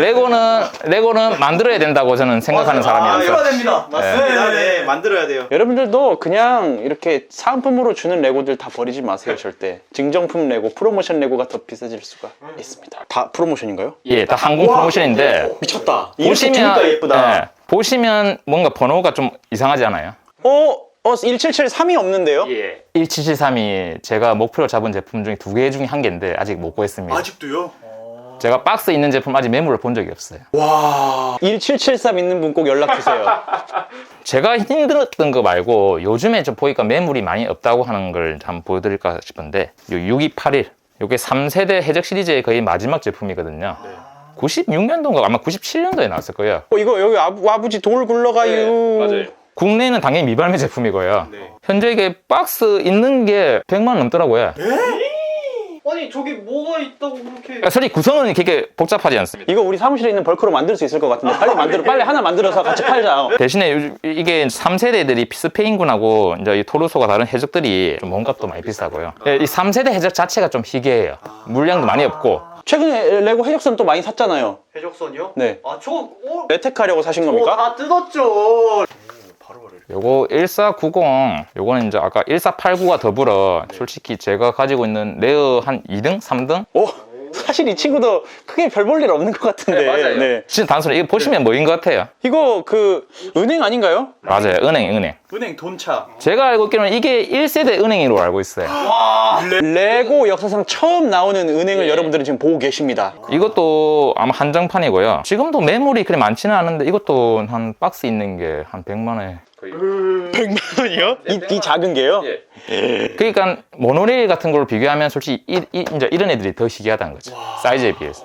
[SPEAKER 3] 레고는 만들어야 된다고 저는 생각하는 사람이라서.
[SPEAKER 1] 뜯어야 됩니다.
[SPEAKER 2] 맞습니다. 네, 만들어야 돼요.
[SPEAKER 4] 여러분들도 그냥 이렇게 사은품으로 주는 레고들 다 버리지 마세요, 절대. 증정품 레고, 프로모션 레고가 더 비싸질 수가 있습니다. 다 프로모션인가요?
[SPEAKER 3] 예, 다 항공 프로모션인데
[SPEAKER 4] 미쳤다. 이렇게 주니까 예쁘다.
[SPEAKER 3] 예, 보시면 뭔가 번호가 좀 이상하지 않아요?
[SPEAKER 4] 1773이 없는데요?
[SPEAKER 3] 예. 1773이 제가 목표로 잡은 제품 중에 2개 중에 1개인데 아직 못 구했습니다.
[SPEAKER 2] 아직도요?
[SPEAKER 3] 제가 박스 있는 제품 아직 매물을 본 적이 없어요.
[SPEAKER 4] 와, 1773 있는 분 꼭 연락 주세요.
[SPEAKER 3] 제가 힘들었던 거 말고 요즘에 좀 보니까 매물이 많이 없다고 하는 걸 한번 보여드릴까 싶은데 요 6281 요게 3세대 해적 시리즈의 거의 마지막 제품이거든요. 96년도인가 아마 97년도에 나왔을 거예요.
[SPEAKER 4] 이거 여기 아버지 돌 굴러가요.
[SPEAKER 3] 국내는 당연히 미발매 제품이고요.
[SPEAKER 2] 네.
[SPEAKER 3] 현재 이게 박스 있는 게 100만 원 넘더라고요.
[SPEAKER 1] 아니 저기 뭐가 있다고 그렇게.
[SPEAKER 3] 그러니까 솔직히 구성은 그렇게 복잡하지 않습니다.
[SPEAKER 4] 이거 우리 사무실에 있는 벌크로 만들 수 있을 것 같은데 빨리 하나 만들어서 같이 팔자.
[SPEAKER 3] 대신에 이게 3세대들이 스페인군하고 이제 이 토르소가 다른 해적들이 좀 몸값도 많이 비싸고요. 이 3세대 해적 자체가 좀 희귀해요. 물량도 많이 없고.
[SPEAKER 4] 최근에 레고 해적선 또 많이 샀잖아요.
[SPEAKER 1] 해적선이요?
[SPEAKER 4] 네.
[SPEAKER 1] 레텍하려고
[SPEAKER 4] 사신 겁니까?
[SPEAKER 1] 다 뜯었죠.
[SPEAKER 3] 요거 1490, 요거는 이제 아까 1489가 더불어 솔직히 제가 가지고 있는 레어 한 2등? 3등?
[SPEAKER 4] 사실 이 친구도 크게 별 볼 일 없는 것 같은데. 네.
[SPEAKER 3] 진짜 단순히 이거 보시면 뭐인 것 같아요.
[SPEAKER 4] 이거 그 은행 아닌가요?
[SPEAKER 3] 맞아요. 은행.
[SPEAKER 2] 은행 돈차.
[SPEAKER 3] 제가 알고 있기로는 이게 1세대 은행으로 알고 있어요.
[SPEAKER 4] 레고 역사상 처음 나오는 은행을 여러분들은 지금 보고 계십니다.
[SPEAKER 3] 이것도 아마 한정판이고요. 지금도 매물이 그리 많지는 않은데 이것도 한 박스 있는 게 한 100만 원에
[SPEAKER 4] 100만 원이요? 이 작은 게요?
[SPEAKER 3] 그러니까 모노레일 같은 걸 비교하면 솔직히 이제 이런 애들이 더 희귀하다는 거죠. 사이즈에 비해서.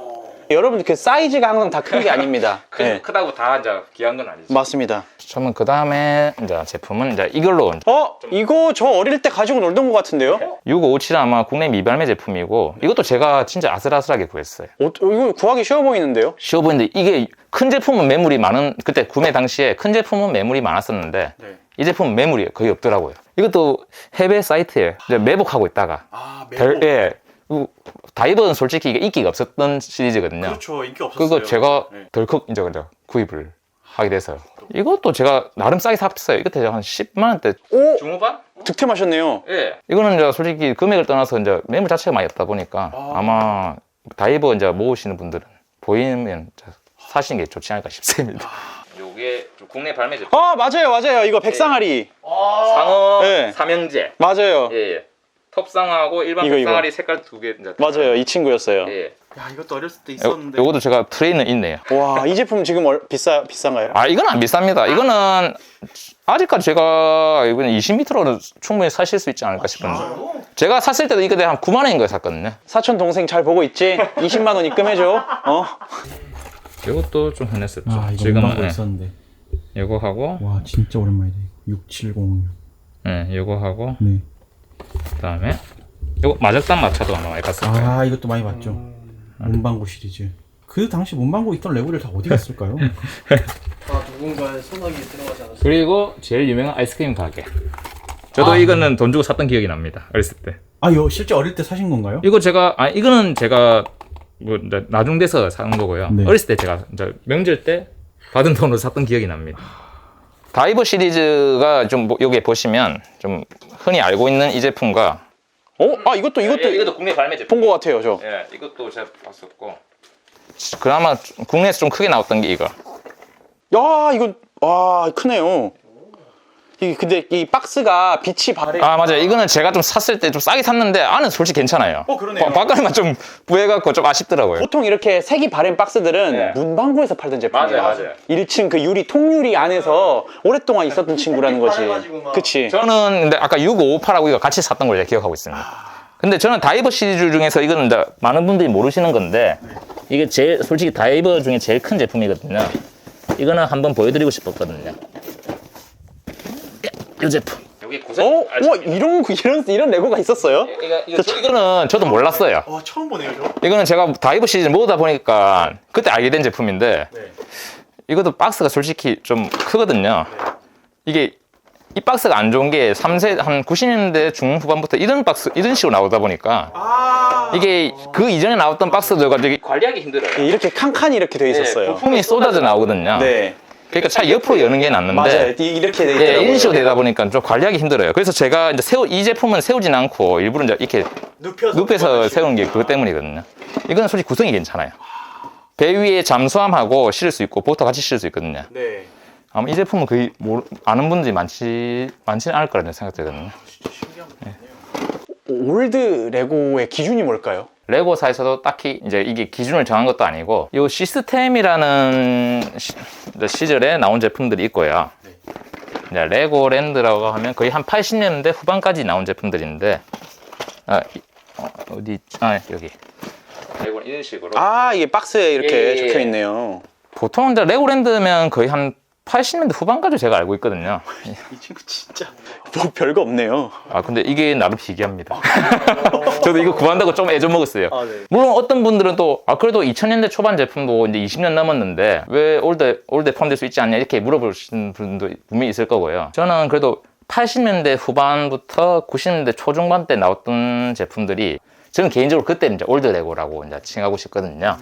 [SPEAKER 4] 여러분 그 사이즈가 항상 다 큰 게 아닙니다. 네.
[SPEAKER 3] 크다고 다 이제 귀한 건 아니죠.
[SPEAKER 4] 맞습니다.
[SPEAKER 3] 저는 그 다음에 이제 제품은 이제 이걸로
[SPEAKER 4] 이거 저 어릴 때 가지고 놀던 것 같은데요?
[SPEAKER 3] 6557은 아마 국내 미발매 제품이고 이것도 제가 진짜 아슬아슬하게 구했어요.
[SPEAKER 4] 이거 구하기 쉬워 보이는데요?
[SPEAKER 3] 쉬워 보이는데 이게 큰 제품은 매물이 많은 그때 구매 당시에 큰 제품은 매물이 많았었는데
[SPEAKER 2] 네.
[SPEAKER 3] 이 제품은 매물이 거의 없더라고요. 이것도 해외 사이트에 이제 매복하고 있다가 예. 다이버는 솔직히 이게 인기가 없었던 시리즈거든요.
[SPEAKER 2] 그렇죠. 인기 없었어요.
[SPEAKER 3] 그거 제가
[SPEAKER 2] 네.
[SPEAKER 3] 덜컥 이제 구입을 하게 돼서요. 이것도 제가 나름 싸게 샀어요. 이거 한 10만 원대.
[SPEAKER 4] 오!
[SPEAKER 3] 중후반?
[SPEAKER 4] 득템하셨네요.
[SPEAKER 3] 예. 이거는 이제 솔직히 금액을 떠나서 이제 매물 자체가 많이 없다 보니까 아마 다이버 이제 모으시는 분들은 보이면 사시는 게 좋지 않을까 싶습니다. 요게 국내 발매 제품.
[SPEAKER 4] 맞아요. 이거 백상아리.
[SPEAKER 3] 상어
[SPEAKER 4] 네.
[SPEAKER 3] 삼형제.
[SPEAKER 4] 맞아요.
[SPEAKER 3] 예. 톱상어하고 일반
[SPEAKER 4] 이거.
[SPEAKER 3] 백상아리 색깔 두 개.
[SPEAKER 4] 맞아요. 이 친구였어요.
[SPEAKER 3] 예.
[SPEAKER 2] 야, 이것도 어렸을 때 있었는데.
[SPEAKER 3] 요것도 제가 트레이는 있네요.
[SPEAKER 4] 와, 이 제품 지금 비싼가요?
[SPEAKER 3] 아, 이건 안 비쌉니다. 이거는 아직까지 제가 이거는 20m로는 충분히 사실 수 있지 않을까 싶은데. 제가 샀을 때도 이거 한 9만 원인 거 샀거든요.
[SPEAKER 4] 사촌 동생 잘 보고 있지? 20만 원 입금해줘.
[SPEAKER 3] 이것도 좀 흔했었죠.
[SPEAKER 5] 아 이거
[SPEAKER 3] 지금은
[SPEAKER 5] 문방구 있었는데.
[SPEAKER 3] 이거 하고,
[SPEAKER 5] 와 진짜 오랜만이다. 6706.
[SPEAKER 3] 네, 이거 하고,
[SPEAKER 5] 네.
[SPEAKER 3] 그다음에 이거 마적단 마차도 아마 많이 갔을 거예요.
[SPEAKER 5] 아 이것도 많이 봤죠. 문방구 시리즈. 그 당시 문방구 있던 레고들 다 어디 갔을까요?
[SPEAKER 1] 다 누군가의 소나기에 들어가지 않았어요?
[SPEAKER 3] 그리고 제일 유명한 아이스크림 가게. 저도 이거는 돈 주고 샀던 기억이 납니다. 어렸을 때.
[SPEAKER 5] 실제 어릴 때 사신 건가요?
[SPEAKER 3] 이거는 제가 뭐 나중 돼서 사는 거고요.
[SPEAKER 5] 네.
[SPEAKER 3] 어렸을 때 제가 이제 명절 때 받은 돈으로 샀던 기억이 납니다. 다이버 시리즈가 좀 여기 보시면 좀 흔히 알고 있는 이 제품과
[SPEAKER 4] 이것도
[SPEAKER 3] 국내 발매 제품.
[SPEAKER 4] 본 것 같아요, 저.
[SPEAKER 3] 예, 이것도 제가 봤었고. 그나마 국내에서 좀 크게 나왔던 게 이거.
[SPEAKER 4] 야, 와, 크네요. 근데 이 박스가 빛이 바래.
[SPEAKER 3] 아, 맞아요. 이거는 제가 좀 샀을 때 좀 싸게 샀는데 안은 솔직히 괜찮아요.
[SPEAKER 2] 그러네요.
[SPEAKER 3] 바깥에만 좀 부해갖고 좀 아쉽더라고요.
[SPEAKER 4] 보통 이렇게 색이 바랜 박스들은
[SPEAKER 3] 네.
[SPEAKER 4] 문방구에서 팔던 제품이에요.
[SPEAKER 3] 맞아요.
[SPEAKER 4] 1층 그 유리 통유리 안에서 오랫동안 있었던 친구라는 거지.
[SPEAKER 1] 바래가지고 막.
[SPEAKER 4] 그치.
[SPEAKER 3] 저는 근데 아까 6558하고 이거 같이 샀던 걸 제가 기억하고 있습니다. 근데 저는 다이버 시리즈 중에서 이거는 이제 많은 분들이 모르시는 건데 이게 솔직히 다이버 중에 제일 큰 제품이거든요. 이거는 한번 보여드리고 싶었거든요. 이 제품. 여기
[SPEAKER 4] 와, 이런 레고가 있었어요?
[SPEAKER 3] 이거는 저도 몰랐어요.
[SPEAKER 2] 와, 처음 보네요, 저.
[SPEAKER 3] 이거는 제가 다이버 시리즈 모으다 보니까 그때 알게 된 제품인데 이것도 박스가 솔직히 좀 크거든요. 이게 이 박스가 안 좋은 게 3세 한 90년대 중후반부터 이런 식으로 나오다 보니까 이게 그 이전에 나왔던 박스들과 되게 관리하기 힘들어요.
[SPEAKER 4] 이렇게 칸칸이 이렇게 돼 있었어요.
[SPEAKER 3] 부품이 쏟아져 나오거든요.
[SPEAKER 4] 네.
[SPEAKER 3] 그러니까 차 옆으로 여는 게 낫는데
[SPEAKER 4] 맞아요. 이렇게 돼 있더라고요.
[SPEAKER 3] 이런 식으로 되다 보니까 좀 관리하기 힘들어요. 그래서 제가 이제 이 제품은 세우진 않고 일부러 이제 이렇게 눕혀서 세우는 게 그것 때문이거든요. 이거는 솔직히 구성이 괜찮아요. 배 위에 잠수함하고 실을 수 있고 보트 같이 실을 수 있거든요.
[SPEAKER 2] 네.
[SPEAKER 3] 아마 이 제품은 거의 아는 분들이 많지는 않을 거라는 생각이 들거든요.
[SPEAKER 4] 올드 레고의 기준이 뭘까요?
[SPEAKER 3] 레고사에서도 딱히 이제 이게 기준을 정한 것도 아니고 이 시스템이라는 시절에 나온 제품들이 있고요. 이제 레고랜드라고 하면 거의 한 80년대 후반까지 나온 제품들인데 여기 레고는 이런 식으로
[SPEAKER 4] 이게 박스에 이렇게 적혀 있네요.
[SPEAKER 3] 보통 이제 레고랜드면 거의 한 80년대 후반까지 제가 알고 있거든요.
[SPEAKER 4] 이 친구 진짜 뭐 별거 없네요.
[SPEAKER 3] 근데 이게 나름 희귀합니다. 저도 이거 구한다고 좀 애좀 먹었어요.
[SPEAKER 2] 네.
[SPEAKER 3] 물론 어떤 분들은 또 그래도 2000년대 초반 제품도 이제 20년 넘었는데 왜 올드에 포함될 수 있지 않냐 이렇게 물어보시는 분도 분명히 있을 거고요. 저는 그래도 80년대 후반부터 90년대 초중반 때 나왔던 제품들이 저는 개인적으로 그때 이제 올드 레고라고 이제 칭하고 싶거든요.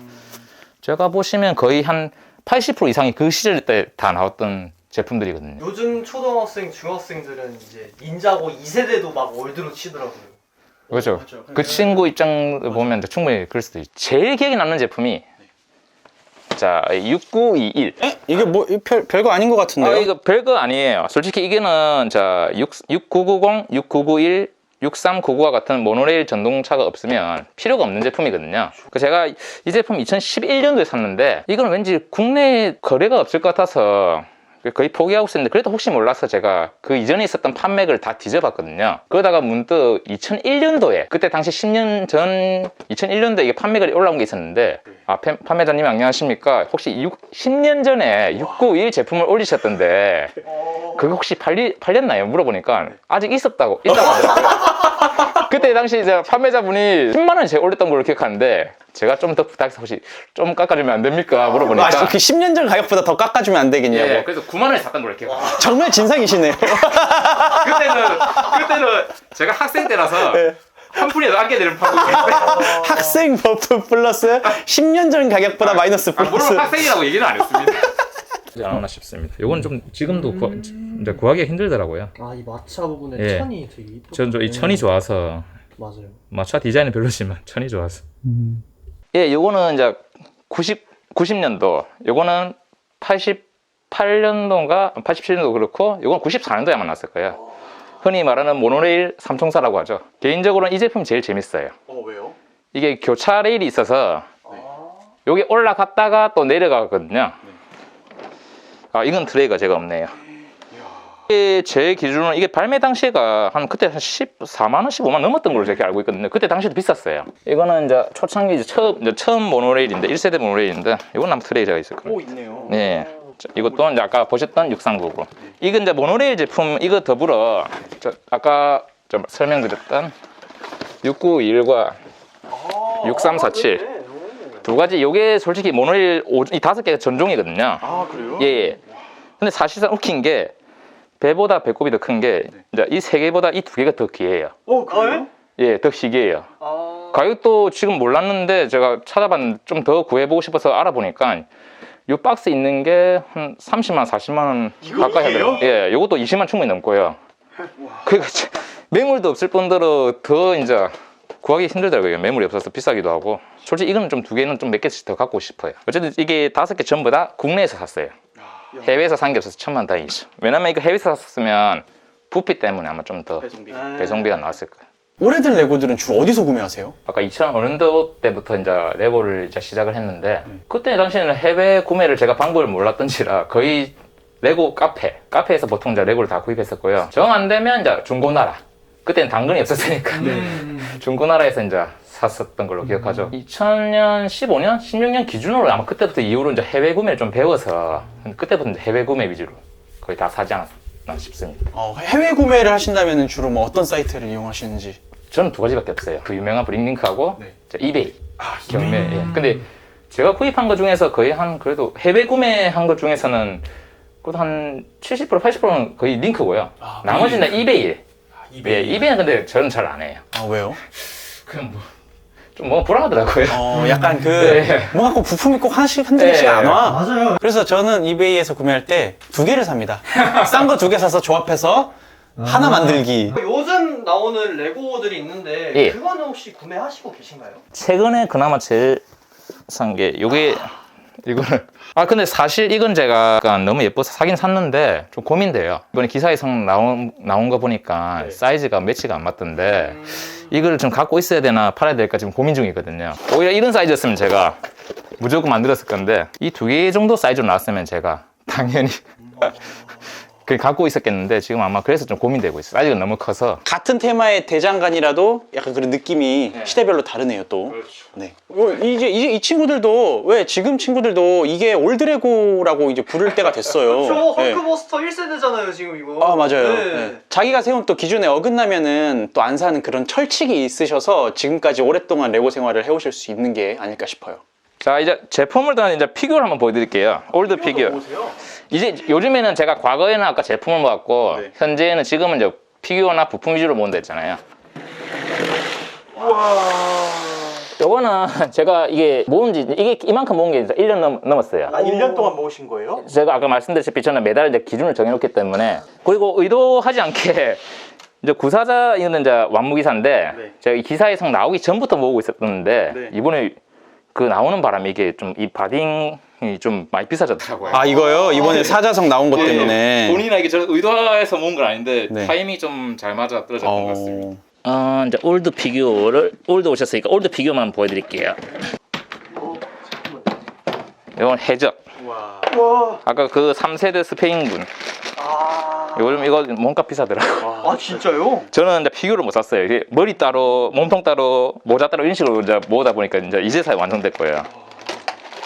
[SPEAKER 3] 제가 보시면 거의 한 80% 이상이 그 시절 때 다 나왔던 제품들이거든요.
[SPEAKER 1] 요즘 초등학생, 중학생들은 이제 닌자고 2세대도 막 올드로 치더라고요.
[SPEAKER 3] 그렇죠. 그 친구 입장을 보면 이제 충분히 그럴 수도 있죠. 제일 기억에 남는 제품이 자 6921.
[SPEAKER 4] 이게 뭐 별거 아닌 것 같은데요?
[SPEAKER 3] 이거 별거 아니에요. 솔직히 이게는 자 6990, 6991, 6399와 같은 모노레일 전동차가 없으면 필요가 없는 제품이거든요. 제가 이 제품 2011년도에 샀는데 이건 왠지 국내에 거래가 없을 것 같아서 거의 포기하고 있었는데 그래도 혹시 몰라서 제가 그 이전에 있었던 판매를 다 뒤져봤거든요. 그러다가 문득 2001년도에 그때 당시 10년 전 2001년도에 이게 판매글이 올라온 게 있었는데 판매자님 안녕하십니까? 혹시 10년 전에 691 제품을 올리셨던데 그거 혹시 팔렸나요? 물어보니까 아직 있다고 하더라고요. 그때 당시 이제 판매자분이 10만 원 제가 올렸던 걸로 기억하는데 제가 좀 더 부탁해서 혹시 좀 깎아주면 안 됩니까? 물어보니까
[SPEAKER 4] 그 10년 전 가격보다 더 깎아주면 안 되겠냐고.
[SPEAKER 3] 예, 그래서 9만 원에 샀던 걸로 기억해요.
[SPEAKER 4] 정말 진상이시네요.
[SPEAKER 3] 그때는 제가 학생 때라서 한 푼이라도 아껴드리는 판국이었어요.
[SPEAKER 4] 학생 버프 플러스 10년 전 가격보다 마이너스 플러스.
[SPEAKER 3] 물론 학생이라고 얘기는 안 했습니다. 안 하나 싶습니다. 이건 좀 지금도 이제 구하기가 힘들더라고요.
[SPEAKER 1] 아, 이 마차 부분에
[SPEAKER 3] 예.
[SPEAKER 1] 천이 되게 이쁘.
[SPEAKER 3] 전 이 천이 좋아서
[SPEAKER 1] 맞아요.
[SPEAKER 3] 마차 디자인은 별로지만 천이 좋아서. 예, 요거는 이제 90년도, 요거는 88년도인가 87년도 그렇고, 요건 94년도에 아마 나왔을 거예요. 흔히 말하는 모노레일 삼총사라고 하죠. 개인적으로는 이 제품이 제일 재밌어요.
[SPEAKER 2] 왜요?
[SPEAKER 3] 이게 교차 레일이 있어서 여기 올라갔다가 또 내려가거든요. 아, 이건 트레이가 제가 없네요. 이게 제 기준으로는 이게 발매 당시가 그때 한 14만 원, 15만 원 넘었던 걸로 제가 알고 있거든요. 그때 당시도 비쌌어요. 이거는 이제 초창기 이제 처음 모노레일인데 1세대 모노레일인데 이건 아마 트레이가 있을 거예요.
[SPEAKER 2] 있네요.
[SPEAKER 3] 네. 이것도 이제 아까 보셨던 639로. 이건 이제 모노레일 제품 이거 더불어 아까 좀 설명드렸던 691과 6347 두 가지. 요게 솔직히 모노레일 이 5개가 전종이거든요.
[SPEAKER 2] 아, 그래요?
[SPEAKER 3] 예. 근데 사실상 웃긴 게 배보다 배꼽이 더 큰 게 이제 이 3개보다 이 2개가 더 귀해요.
[SPEAKER 2] 그래요?
[SPEAKER 3] 예, 더 희귀해요. 가격도 지금 몰랐는데 제가 찾아봤는데 좀 더 구해보고 싶어서 알아보니까 이 박스 있는 게 한 30만 원, 40만 원 가까이 하더라고요. 예, 요것도 20만 충분히 넘고요. 그러니까 매물도 없을 뿐더러 더 이제 구하기 힘들더라고요. 매물이 없어서 비싸기도 하고. 솔직히 이거는 좀 2개는 좀 몇 개씩 더 갖고 싶어요. 어쨌든 이게 5개 전부 다 국내에서 샀어요. 해외에서 산 게 없어서 천만 다행이죠. 왜냐면 이거 해외에서 샀으면 부피 때문에 아마 좀 더 배송비가 나왔을 거예요.
[SPEAKER 4] 오래된 레고들은 주로 어디서 구매하세요?
[SPEAKER 3] 아까 2000년도 때부터 이제 레고를 이제 시작을 했는데 그때 당시에는 해외 구매를 제가 방법을 몰랐던지라 거의 레고 카페에서 보통 이제 레고를 다 구입했었고요. 정 안 되면 이제 중고나라. 그때는 당근이 없었으니까 중고나라에서 이제 샀었던 걸로 기억하죠. 2000년, 15년, 16년 기준으로 아마 그때부터 이후로 이제 해외 구매를 좀 배워서 그때부터 이제 해외 구매 위주로 거의 다 사지 않았나 싶습니다.
[SPEAKER 4] 해외 구매를 하신다면 주로 뭐 어떤 사이트를 이용하시는지?
[SPEAKER 3] 저는 2가지밖에 없어요. 그 유명한 브링링크하고 이베이. 경매. 예. 근데 제가 구입한 것 중에서 거의 그래도 해외 구매한 것 중에서는 그래도 한 70%, 80%는 거의 링크고요. 나머지는 이베이. 예, 이베이는 근데 저는 잘 안 해요.
[SPEAKER 4] 왜요?
[SPEAKER 3] 그냥 좀 불안하더라고요.
[SPEAKER 4] 약간 뭔가 꼭 부품이 꼭 한두 개씩 안 와.
[SPEAKER 1] 맞아요.
[SPEAKER 4] 그래서 저는 이베이에서 구매할 때 2개를 삽니다. 싼 거 2개 사서 조합해서 하나 만들기.
[SPEAKER 1] 요즘 나오는 레고들이 있는데
[SPEAKER 3] 예.
[SPEAKER 1] 그거는 혹시 구매하시고 계신가요?
[SPEAKER 3] 최근에 그나마 제일 산 게 이거는 근데 사실 이건 제가 약간 너무 예뻐서 사긴 샀는데 좀 고민돼요. 이번에 기사에서 나온 거 보니까 사이즈가 매치가 안 맞던데 이걸 좀 갖고 있어야 되나 팔아야 될까 지금 고민 중이거든요. 오히려 이런 사이즈였으면 제가 무조건 만들었을 건데 이 2개 정도 사이즈로 나왔으면 제가 당연히 그냥 갖고 있었겠는데 지금 아마 그래서 좀 고민되고 있어요. 사이즈가 너무 커서.
[SPEAKER 4] 같은 테마의 대장간이라도 약간 그런 느낌이 시대별로 다르네요, 또. 네. 이제 이 친구들도 지금 친구들도 이게 올드레고라고 이제 부를 때가 됐어요.
[SPEAKER 1] 저
[SPEAKER 4] 네.
[SPEAKER 1] 헐크버스터 1세대잖아요 지금 이거.
[SPEAKER 4] 맞아요.
[SPEAKER 1] 네.
[SPEAKER 4] 네. 자기가 세운 또 기준에 어긋나면은 또 안 사는 그런 철칙이 있으셔서 지금까지 오랫동안 레고 생활을 해오실 수 있는 게 아닐까 싶어요.
[SPEAKER 3] 자, 이제 제품을 단 이제 피규어를 한번 보여드릴게요. 올드 피규어. 이제 요즘에는 제가 과거에는 아까 제품을 모았고 현재는 지금은 이제 피규어나 부품 위주로 모은다 했잖아요. 요거는 제가 이게 모은 지 이게 이만큼 모은 게 1년 넘었어요.
[SPEAKER 2] 1년 동안 모으신 거예요?
[SPEAKER 3] 제가 아까 말씀드렸다시피 저는 매달 이제 기준을 정해놓기 때문에 그리고 의도하지 않게 이제 구사자 이거는 이제 완무기사인데 제가 이 기사에서 나오기 전부터 모으고 있었는데 이번에 그 나오는 바람에 이게 좀 이 바딩이 좀 많이 비싸졌더라고요.
[SPEAKER 4] 이거요? 이번에 사자성 나온 것 때문에.
[SPEAKER 3] 본인이 이게 저 의도해서 모은 건 아닌데
[SPEAKER 4] 네.
[SPEAKER 3] 타이밍이 좀 잘 맞아 떨어졌던 것 같습니다. 이제 올드 피규어를 올드 오셨으니까 올드 피규어만 보여드릴게요. 이건 해적. 아까 그 3세대 스페인군. 요즘 이거 몸값 비싸더라고.
[SPEAKER 1] 아 진짜요?
[SPEAKER 3] 저는 이제 피규어를 못 샀어요. 이게 머리 따로, 몸통 따로, 모자 따로 이런 식으로 이제 모으다 보니까 이제 이제서야 완성될 거예요.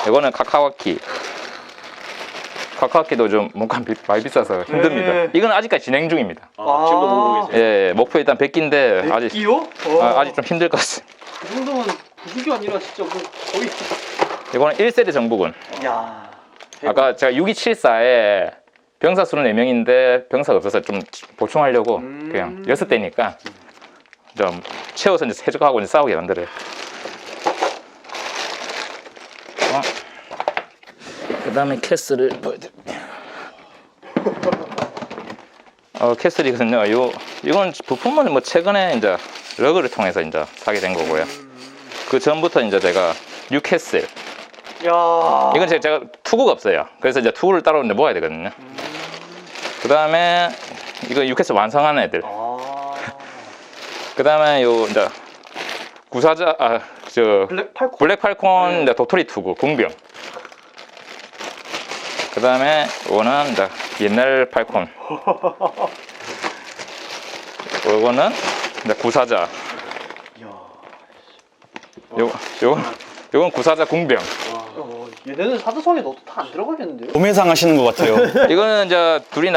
[SPEAKER 3] 이거는 카카와키. 카카와키도 좀 몸값 많이 비싸서 힘듭니다.
[SPEAKER 1] 네.
[SPEAKER 3] 이건 아직까지 진행 중입니다.
[SPEAKER 2] 지금도 보고 계세요?
[SPEAKER 3] 예, 목표 일단 100기인데 아직
[SPEAKER 1] 끼요?
[SPEAKER 3] 아직 좀 힘들 것 같습니다.
[SPEAKER 1] 그 정도면 부수기 아니라 진짜 뭐 거의.
[SPEAKER 3] 이거는 1세대 정부군.
[SPEAKER 1] 야.
[SPEAKER 3] 아까 제가 6274에 병사 수는 4명인데 병사가 없어서 좀 보충하려고 그냥 6대니까 좀 채워서 이제 해적하고 이제 싸우게 만들어요. 그 다음에 캐슬을 보여드릴게요. 캐슬이거든요. 이건 부품은 뭐 최근에 이제 러그를 통해서 이제 사게 된 거고요. 그 전부터 이제 제가 뉴캐슬.
[SPEAKER 1] 야.
[SPEAKER 3] 이건 제가 투구가 없어요. 그래서 이제 투구를 따로 이제 모아야 되거든요. 그 다음에 이거 뉴캐슬 완성한 애들. 그 다음에 요 이제 구사자 블랙 팔콘 이제 도토리 투구 궁병. 그 다음에 이거는 이제 옛날 팔콘. 이거는 이제 구사자. 요건 구사자 궁병.
[SPEAKER 1] 얘네는 사자성에 넣어도 다 안 들어가겠는데요?
[SPEAKER 4] 도매상 하시는 것 같아요.
[SPEAKER 3] 이거는 이제 둘이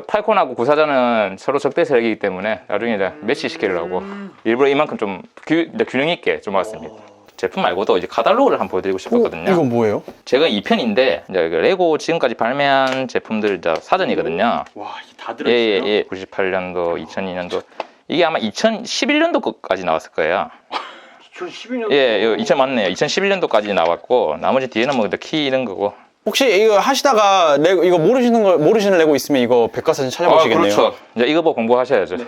[SPEAKER 3] 팔콘하고 구사자는 서로 적대 세력이기 때문에 나중에 이제 매치 시키려고 일부러 이만큼 좀 균형 있게 좀 왔습니다. 제품 말고도 이제 카탈로그를 한번 보여드리고 싶었거든요.
[SPEAKER 4] 이건 뭐예요?
[SPEAKER 3] 제가 2편인데 이제 그 레고 지금까지 발매한 제품들 이제 사전이거든요.
[SPEAKER 2] 와, 이게 다 들어있어요?
[SPEAKER 3] 예. 98년도, 2002년도 이게 아마 2011년도까지 나왔을 거예요.
[SPEAKER 1] 2012년.
[SPEAKER 3] 예, 2000 맞네요. 2011년도까지 나왔고 나머지 뒤에는 뭐 키 이런 거고.
[SPEAKER 4] 혹시 이거 하시다가 레고 이거 모르시는 레고 있으면 이거 백과사전 찾아보시겠네요.
[SPEAKER 3] 그렇죠. 이제 이거 보고 공부하셔야죠.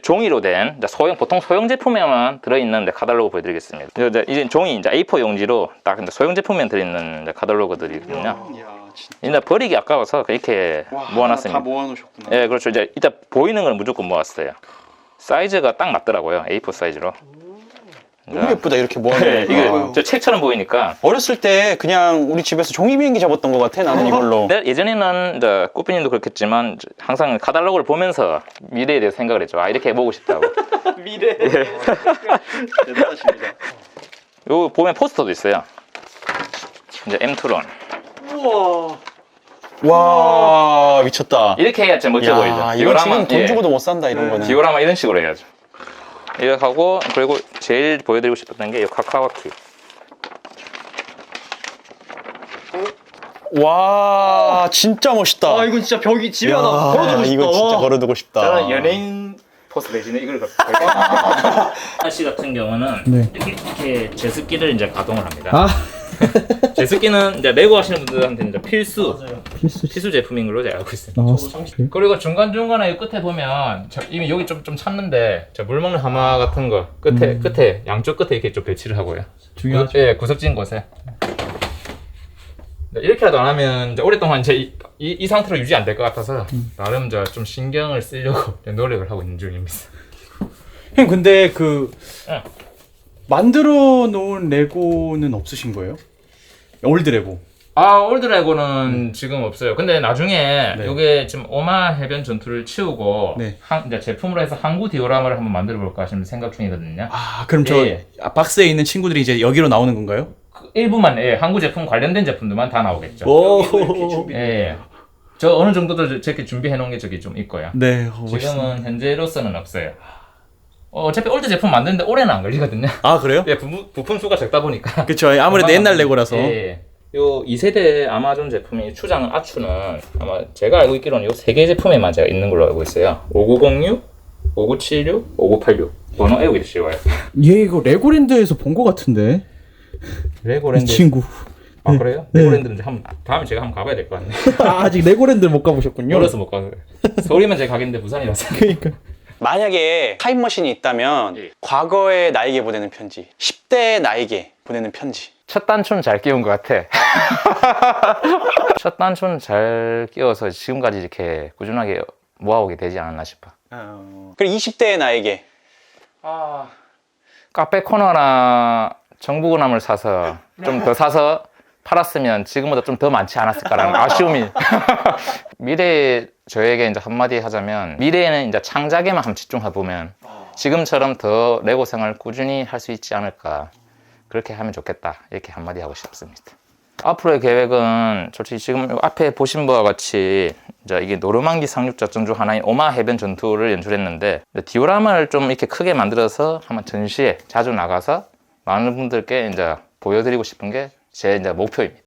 [SPEAKER 3] 종이로 된 보통 소형 제품에만 들어있는 카탈로그 보여드리겠습니다. 이제 종이 이제 A4 용지로 딱 소형 제품에 들어있는 이제 카탈로그들이거든요.
[SPEAKER 2] 이야, 진짜.
[SPEAKER 3] 이제 버리기 아까워서 이렇게 모아놨습니다.
[SPEAKER 2] 다 모아놓으셨구나.
[SPEAKER 3] 예, 그렇죠. 이제 이따 보이는 건 무조건 모았어요. 사이즈가 딱 맞더라고요. A4 사이즈로.
[SPEAKER 4] 너무 예쁘다 이렇게
[SPEAKER 3] 예,
[SPEAKER 4] 모아놓으니까.
[SPEAKER 3] 이게 저 책처럼 보이니까.
[SPEAKER 4] 어렸을 때 그냥 우리 집에서 종이 비행기 잡았던 것 같아 나는 이걸로.
[SPEAKER 3] 근데 예전에는 이제 꾸삐님도 그렇겠지만 항상 카탈로그를 보면서 미래에 대해서 생각을 했죠. 아, 이렇게 해보고 싶다고.
[SPEAKER 1] 미래.
[SPEAKER 2] 대단하십니다.
[SPEAKER 3] 요 보면 포스터도 있어요. 이제 M2론.
[SPEAKER 1] 우와.
[SPEAKER 4] 와 미쳤다.
[SPEAKER 3] 이렇게 해야 좀 멋져 보이죠.
[SPEAKER 4] 이거 지금 돈
[SPEAKER 3] 예,
[SPEAKER 4] 주고도 못 산다 이런 거는.
[SPEAKER 3] 디오라마 이런 식으로 해야죠. 이렇게 하고 그리고 제일 보여드리고 싶었던 게 이 카카와키.
[SPEAKER 4] 와 진짜 멋있다.
[SPEAKER 1] 아 이건 진짜 벽이 집에
[SPEAKER 4] 야,
[SPEAKER 1] 하나 걸어두고 싶다.
[SPEAKER 4] 이거 진짜
[SPEAKER 1] 와.
[SPEAKER 4] 걸어두고 싶다.
[SPEAKER 3] 저는 연예인 포스 대신에 이걸 갖고 아씨 같은 경우는
[SPEAKER 5] 네.
[SPEAKER 3] 이렇게 제습기를 이제 가동을 합니다.
[SPEAKER 5] 아
[SPEAKER 3] 제습기는 이제 레고 하시는 분들한테 이제 필수
[SPEAKER 5] 필수.
[SPEAKER 3] 제품인 걸로 제가 알고 있습니다.
[SPEAKER 5] 그래?
[SPEAKER 3] 그리고 중간중간에 이 끝에 보면 이미 여기 좀 찼는데 물 먹는 하마 같은 거 끝에 양쪽 끝에 이렇게 좀 배치를 하고요.
[SPEAKER 5] 중요하죠.
[SPEAKER 3] 예, 구석진 곳에. 이렇게라도 안 하면 이제 오랫동안 이제 이 상태로 유지 안 될 것 같아서 나름 좀 신경을 쓰려고 노력을 하고 있는 중입니다.
[SPEAKER 5] 형 근데 그
[SPEAKER 3] 응.
[SPEAKER 5] 만들어 놓은 레고는 없으신 거예요? 올드 레고.
[SPEAKER 3] 아, 올드 레고는 지금 없어요. 근데 나중에
[SPEAKER 5] 네.
[SPEAKER 3] 이게 지금 오마 해변 전투를 치우고
[SPEAKER 5] 네.
[SPEAKER 3] 이제 제품으로 해서 항구 디오라마를 한번 만들어 볼까 지금 생각 중이거든요.
[SPEAKER 5] 아 그럼
[SPEAKER 3] 예.
[SPEAKER 5] 박스에 있는 친구들이 이제 여기로 나오는 건가요?
[SPEAKER 3] 그 일부만 항구 제품 관련된 제품들만 다 나오겠죠.
[SPEAKER 5] 오.
[SPEAKER 3] 예. 저 어느 정도도 저렇게 준비해 놓은 게 저기 좀 있고요.
[SPEAKER 5] 네. 멋있어.
[SPEAKER 3] 지금은 현재로서는 없어요. 어차피 올드 제품 만드는데 오래는 안 걸리거든요.
[SPEAKER 5] 아 그래요?
[SPEAKER 3] 예, 부품 수가 적다 보니까.
[SPEAKER 5] 그쵸. 아무래도 옛날 레고라서.
[SPEAKER 3] 예. 요 2세대 아마존 제품이 추장 아추는 아마 제가 알고 있기로는 요 3개 제품에만 제가 있는 걸로 알고 있어요. 5906, 5976, 5986. 번호 외우기 쉬워요.
[SPEAKER 5] 얘 이거 레고랜드에서 본 거 같은데. 이
[SPEAKER 3] 레고랜드.
[SPEAKER 5] 친구.
[SPEAKER 3] 아, 그래요?
[SPEAKER 5] 네.
[SPEAKER 3] 레고랜드는 다음에 제가 한번 가봐야 될 것 같네.
[SPEAKER 5] 아, 아직 레고랜드 못 가보셨군요.
[SPEAKER 3] 어려서 못 가서. 서울이면 제가 가겠는데 부산이라서.
[SPEAKER 5] 그러니까.
[SPEAKER 4] 만약에 타임머신이 있다면
[SPEAKER 3] 예.
[SPEAKER 4] 과거의 나에게 보내는 편지, 10대 나에게 보내는 편지.
[SPEAKER 3] 첫 단추는 잘 끼운 것 같아. 첫 단추는 잘 끼워서 지금까지 이렇게 꾸준하게 모아오게 되지 않았나 싶어.
[SPEAKER 4] 그리고 20대의 나에게
[SPEAKER 3] 카페 코너나 정부근함을 사서 좀 더 사서 팔았으면 지금보다 좀 더 많지 않았을까라는 아쉬움이. 미래에 저에게 이제 한마디 하자면, 미래에는 이제 창작에만 한번 집중해 보면 지금처럼 더 레고 생활을 꾸준히 할 수 있지 않을까. 그렇게 하면 좋겠다. 이렇게 한마디 하고 싶습니다. 앞으로의 계획은 솔직히 지금 앞에 보신 바와 같이 이제 이게 노르망디 상륙 작전 중 하나인 오마 해변 전투를 연출했는데, 디오라마를 좀 이렇게 크게 만들어서 한번 전시에 자주 나가서 많은 분들께 이제 보여드리고 싶은 게 제 이제 목표입니다.